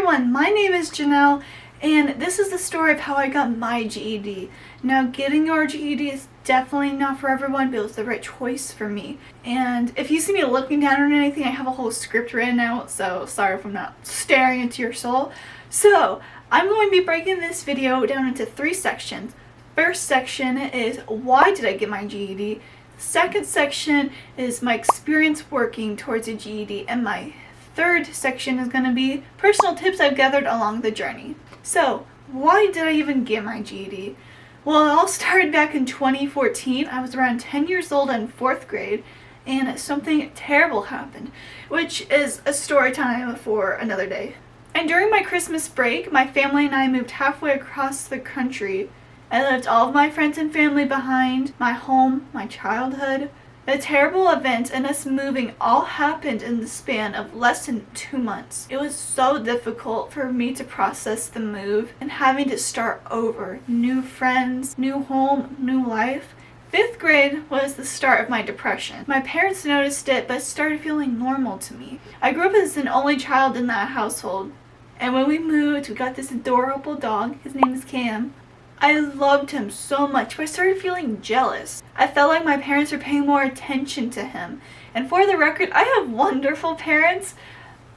everyone, my name is Janelle, and this is the story of how I got my GED. Now, getting your GED is definitely not for everyone, but it was the right choice for me. And if you see me looking down on anything, I have a whole script written out, so sorry if I'm not staring into your soul. So, I'm going to be breaking this video down into 3 sections. First section is why did I get my GED? Second section is my experience working towards a GED, and my third section is going to be personal tips I've gathered along the journey. So, why did I even get my GED? Well, it all started back in 2014. I was around 10 years old in 4th grade, and something terrible happened, which is a story time for another day. And during my Christmas break, my family and I moved halfway across the country. I left all of my friends and family behind, my home, my childhood. The terrible event and us moving all happened in the span of less than 2 months. It was so difficult for me to process the move and having to start over. New friends, new home, new life. 5th grade was the start of my depression. My parents noticed it, but started feeling normal to me. I grew up as an only child in that household. And when we moved, we got this adorable dog. His name is Cam. I loved him so much, but I started feeling jealous. I felt like my parents were paying more attention to him. And for the record, I have wonderful parents,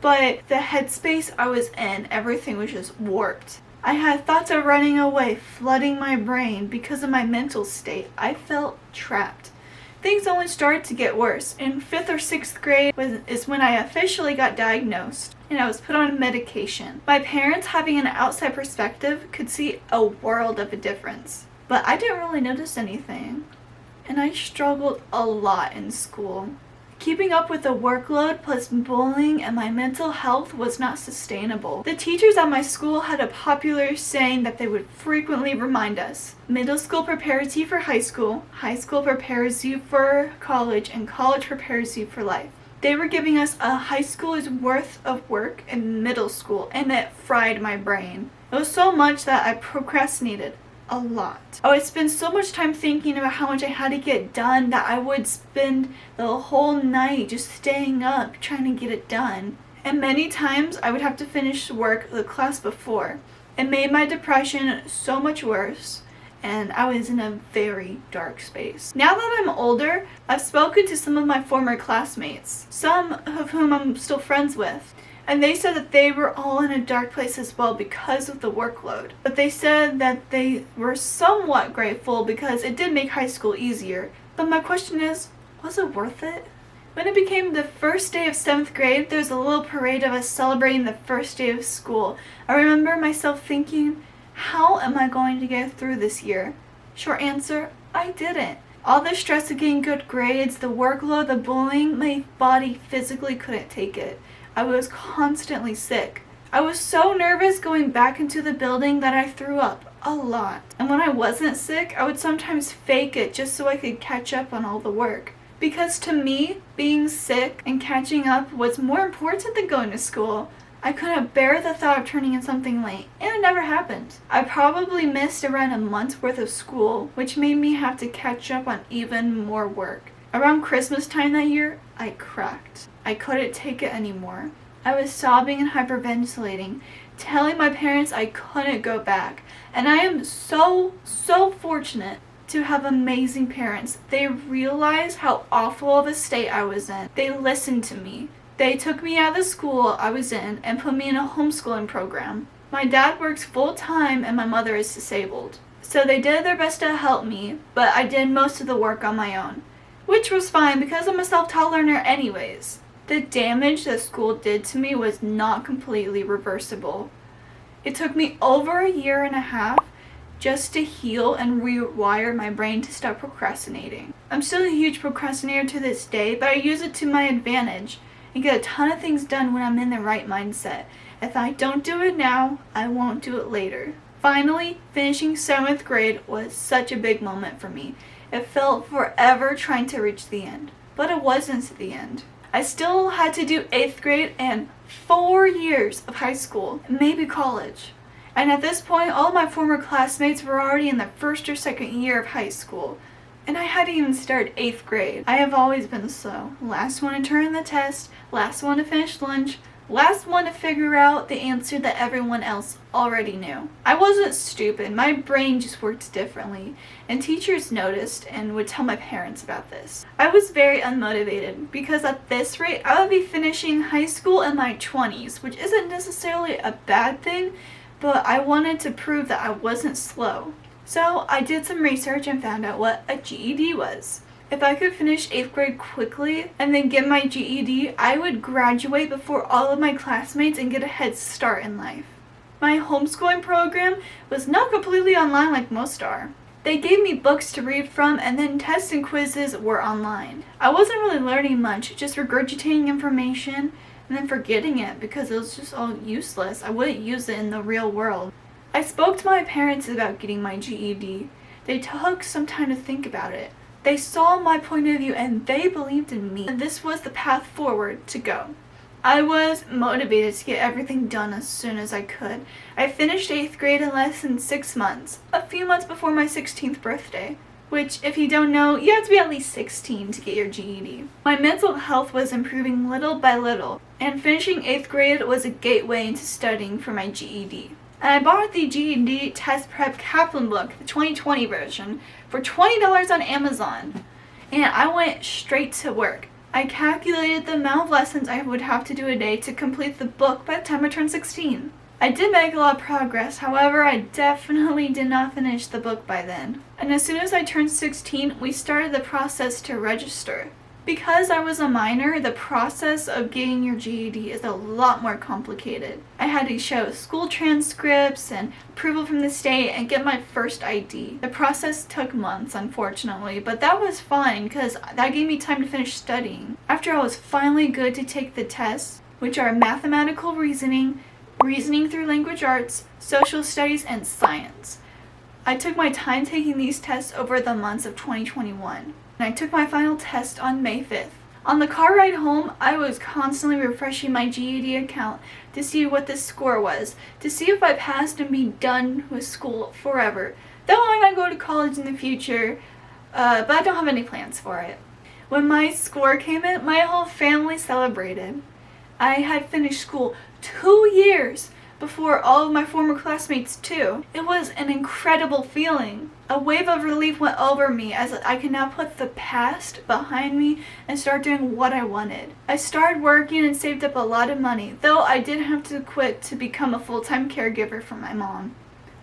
but the headspace I was in, everything was just warped. I had thoughts of running away, flooding my brain because of my mental state. I felt trapped. Things only started to get worse. In 5th or 6th grade is when I officially got diagnosed, and I was put on medication. My parents, having an outside perspective, could see a world of a difference. But I didn't really notice anything. And I struggled a lot in school. Keeping up with the workload plus bullying and my mental health was not sustainable. The teachers at my school had a popular saying that they would frequently remind us. Middle school prepares you for high school prepares you for college, and college prepares you for life. They were giving us a high school's worth of work in middle school, and it fried my brain. It was so much that I procrastinated a lot. I would spend so much time thinking about how much I had to get done that I would spend the whole night just staying up trying to get it done. And many times I would have to finish work the class before. It made my depression so much worse, and I was in a very dark space. Now that I'm older, I've spoken to some of my former classmates, some of whom I'm still friends with. And they said that they were all in a dark place as well because of the workload. But they said that they were somewhat grateful because it did make high school easier. But my question is, was it worth it? When it became the first day of 7th grade, there was a little parade of us celebrating the first day of school. I remember myself thinking, how am I going to get through this year? Short answer, I didn't. All the stress of getting good grades, the workload, the bullying, my body physically couldn't take it. I was constantly sick. I was so nervous going back into the building that I threw up a lot. And when I wasn't sick, I would sometimes fake it just so I could catch up on all the work. Because to me, being sick and catching up was more important than going to school. I couldn't bear the thought of turning in something late, and it never happened. I probably missed around a month's worth of school, which made me have to catch up on even more work. Around Christmas time that year, I cracked. I couldn't take it anymore. I was sobbing and hyperventilating, telling my parents I couldn't go back. And I am so fortunate to have amazing parents. They realized how awful of a state I was in. They listened to me. They took me out of the school I was in and put me in a homeschooling program. My dad works full-time and my mother is disabled. So they did their best to help me, but I did most of the work on my own. Which was fine because I'm a self-taught learner anyways. The damage that school did to me was not completely reversible. It took me over a year and a half just to heal and rewire my brain to stop procrastinating. I'm still a huge procrastinator to this day, but I use it to my advantage and get a ton of things done when I'm in the right mindset. If I don't do it now, I won't do it later. Finally, finishing 7th grade was such a big moment for me. It felt forever trying to reach the end, but it wasn't the end. I still had to do 8th grade and 4 years of high school, maybe college. And at this point, all of my former classmates were already in the 1st or 2nd year of high school. And I hadn't even started 8th grade. I have always been slow. Last one to turn in the test, last one to finish lunch, Last one to figure out the answer that everyone else already knew. I wasn't stupid, my brain just worked differently, and teachers noticed and would tell my parents about this. I was very unmotivated because at this rate I would be finishing high school in my 20s, which isn't necessarily a bad thing, but I wanted to prove that I wasn't slow. So I did some research and found out what a GED was. If I could finish 8th grade quickly and then get my GED, I would graduate before all of my classmates and get a head start in life. My homeschooling program was not completely online like most are. They gave me books to read from, and then tests and quizzes were online. I wasn't really learning much, just regurgitating information and then forgetting it because it was just all useless. I wouldn't use it in the real world. I spoke to my parents about getting my GED. They took some time to think about it. They saw my point of view and they believed in me, and this was the path forward to go. I was motivated to get everything done as soon as I could. I finished 8th grade in less than 6 months, a few months before my 16th birthday, which, if you don't know, you have to be at least 16 to get your GED. My mental health was improving little by little, and finishing 8th grade was a gateway into studying for my GED. And I bought the GED Test Prep Kaplan book, the 2020 version, for $20 on Amazon. And I went straight to work. I calculated the amount of lessons I would have to do a day to complete the book by the time I turned 16. I did make a lot of progress, however, I definitely did not finish the book by then. And as soon as I turned 16, we started the process to register. Because I was a minor, the process of getting your GED is a lot more complicated. I had to show school transcripts and approval from the state and get my first ID. The process took months, unfortunately, but that was fine because that gave me time to finish studying. After I was finally good to take the tests, which are mathematical reasoning, reasoning through language arts, social studies, and science. I took my time taking these tests over the months of 2021. And I took my final test on May 5th. On the car ride home, I was constantly refreshing my GED account to see what the score was, to see if I passed and be done with school forever. Though I might go to college in the future, but I don't have any plans for it. When my score came in, my whole family celebrated. I had finished school 2 years before all of my former classmates too. It was an incredible feeling. A wave of relief went over me as I could now put the past behind me and start doing what I wanted. I started working and saved up a lot of money, though I did have to quit to become a full-time caregiver for my mom.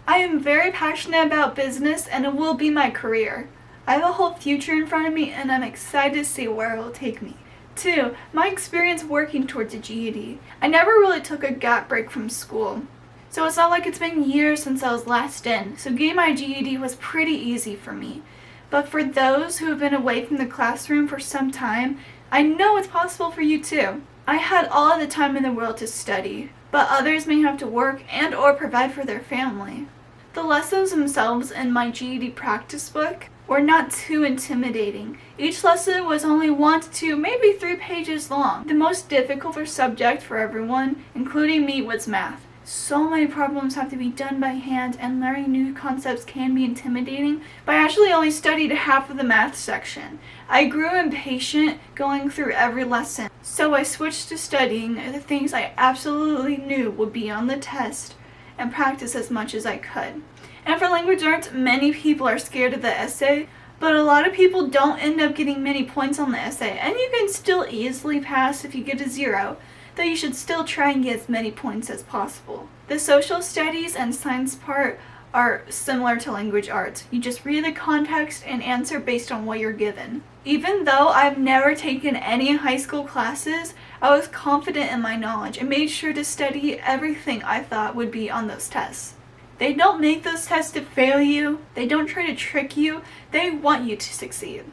I am very passionate about business and it will be my career. I have a whole future in front of me and I'm excited to see where it will take me. 2. My experience working towards a GED. I never really took a gap break from school, so it's not like it's been years since I was last in, so getting my GED was pretty easy for me. But for those who have been away from the classroom for some time, I know it's possible for you too. I had all of the time in the world to study, but others may have to work and or provide for their family. The lessons themselves in my GED practice book were not too intimidating. Each lesson was only 1 to 2, maybe 3 pages long. The most difficult subject for everyone, including me, was math. So many problems have to be done by hand, and learning new concepts can be intimidating, but I actually only studied half of the math section. I grew impatient going through every lesson, so I switched to studying the things I absolutely knew would be on the test and practice as much as I could. And for language arts, many people are scared of the essay, but a lot of people don't end up getting many points on the essay, and you can still easily pass if you get a 0, though you should still try and get as many points as possible. The social studies and science part are similar to language arts. You just read the context and answer based on what you're given. Even though I've never taken any high school classes, I was confident in my knowledge and made sure to study everything I thought would be on those tests. They don't make those tests to fail you. They don't try to trick you. They want you to succeed.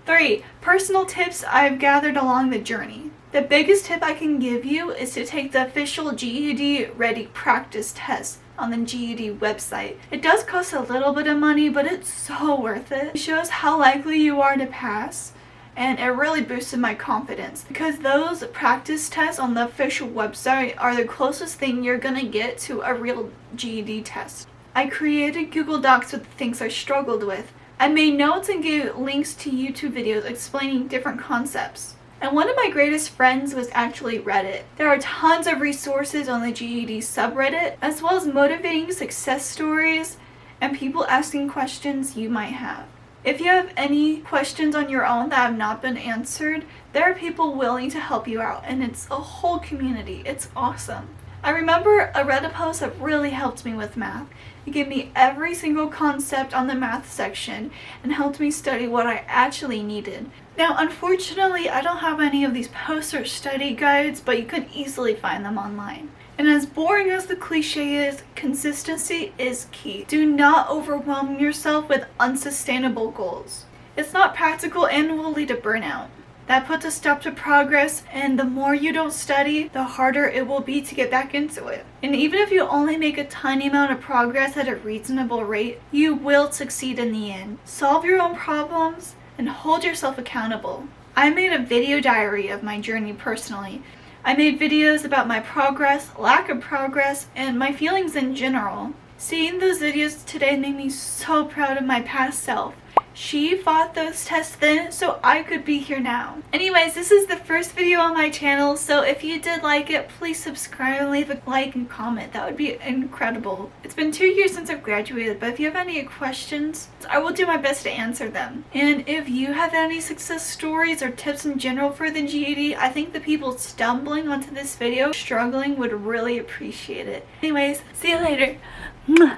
3. Personal tips I've gathered along the journey. The biggest tip I can give you is to take the official GED Ready practice test on the GED website. It does cost a little bit of money, but it's so worth it. It shows how likely you are to pass, and it really boosted my confidence because those practice tests on the official website are the closest thing you're gonna get to a real GED test. I created Google Docs with the things I struggled with. I made notes and gave links to YouTube videos explaining different concepts. And one of my greatest friends was actually Reddit. There are tons of resources on the GED subreddit, as well as motivating success stories and people asking questions you might have. If you have any questions on your own that have not been answered, there are people willing to help you out, and it's a whole community. It's awesome. I remember a Reddit post that really helped me with math. It gave me every single concept on the math section and helped me study what I actually needed. Now, unfortunately, I don't have any of these posts or study guides, but you can easily find them online. And as boring as the cliche is, consistency is key. Do not overwhelm yourself with unsustainable goals. It's not practical and will lead to burnout. That puts a stop to progress, and the more you don't study, the harder it will be to get back into it. And even if you only make a tiny amount of progress at a reasonable rate, you will succeed in the end. Solve your own problems and hold yourself accountable. I made a video diary of my journey personally. I made videos about my progress, lack of progress, and my feelings in general. Seeing those videos today made me so proud of my past self. She fought those tests then so I could be here now. Anyways, this is the first video on my channel, so if you did like it, please subscribe and leave a like and comment. That would be incredible. It's been 2 years since I've graduated, but if you have any questions, I will do my best to answer them. And if you have any success stories or tips in general for the GED, I think the people stumbling onto this video struggling would really appreciate it. Anyways, see you later. Mwah.